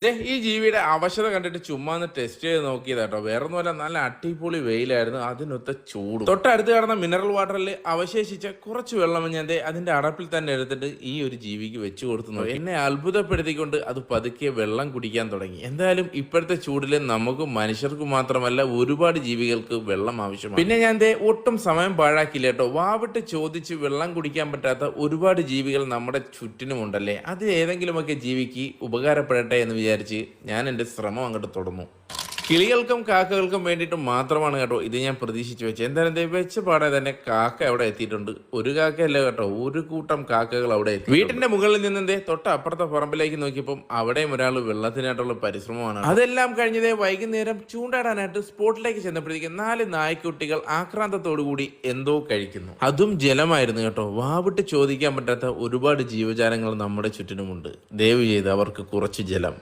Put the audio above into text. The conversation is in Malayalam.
ഈ ജീവിയുടെ അവശത കണ്ടിട്ട് ചുമ്മാ ഒന്ന് ടെസ്റ്റ് ചെയ്ത് നോക്കിയതാട്ടോ. വേറൊന്നുമല്ല, നല്ല അടിപൊളി വെയിലായിരുന്നു, അതിനൊത്ത ചൂട്. തൊട്ടടുത്ത് കിടന്ന മിനറൽ വാട്ടറിൽ അവശേഷിച്ച കുറച്ച് വെള്ളം ഞാൻ അതിന്റെ അടപ്പിൽ തന്നെ എടുത്തിട്ട് ഈ ഒരു ജീവിക്ക് വെച്ചു കൊടുത്തു നോക്കി. എന്നെ അത്ഭുതപ്പെടുത്തിക്കൊണ്ട് അത് പതുക്കെ വെള്ളം കുടിക്കാൻ തുടങ്ങി. എന്തായാലും ഇപ്പോഴത്തെ ചൂടിൽ നമുക്ക് മനുഷ്യർക്ക് മാത്രമല്ല ഒരുപാട് ജീവികൾക്ക് വെള്ളം ആവശ്യമാണ്. പിന്നെ ഞാൻ ഒട്ടും സമയം പാഴാക്കില്ല കേട്ടോ. വാവിട്ട് ചോദിച്ച് വെള്ളം കുടിക്കാൻ പറ്റാത്ത ഒരുപാട് ജീവികൾ നമ്മുടെ ചുറ്റിനുമുണ്ടല്ലേ. അത് ഏതെങ്കിലുമൊക്കെ ജീവിക്ക് ഉപകാരപ്പെടട്ടെ എന്ന് വിചാരിച്ച് ഞാൻ എൻ്റെ ശ്രമം അങ്ങോട്ട് തുടർന്നു. കിളികൾക്കും കാക്കകൾക്കും വേണ്ടിയിട്ട് മാത്രമാണ് കേട്ടോ ഇത് ഞാൻ പ്രതീക്ഷിച്ചു വെച്ചത്. എന്തായാലും വെച്ച പാടെ തന്നെ കാക്ക അവിടെ എത്തിയിട്ടുണ്ട്. ഒരു കാക്കയല്ല കേട്ടോ, ഒരു കൂട്ടം കാക്കകൾ അവിടെ എത്തി. വീട്ടിന്റെ മുകളിൽ നിന്ന് തൊട്ട് അപ്പുറത്തെ പറമ്പിലേക്ക് നോക്കിയപ്പോൾ അവിടെയും ഒരാൾ വെള്ളത്തിനായിട്ടുള്ള പരിശ്രമമാണ്. അതെല്ലാം കഴിഞ്ഞതേ വൈകുന്നേരം ചൂണ്ടാടാനായിട്ട് സ്പോട്ടിലേക്ക് ചെന്നപ്പോഴത്തേക്കും 4 നായ്ക്കുട്ടികൾ ആക്രാന്തത്തോടുകൂടി എന്തോ കഴിക്കുന്നു. അതും ജലമായിരുന്നു കേട്ടോ. വാവിട്ട് ചോദിക്കാൻ പറ്റാത്ത ഒരുപാട് ജീവജാലങ്ങൾ നമ്മുടെ ചുറ്റിനുമുണ്ട്. ദയവ് ചെയ്ത് അവർക്ക് കുറച്ച് ജലം.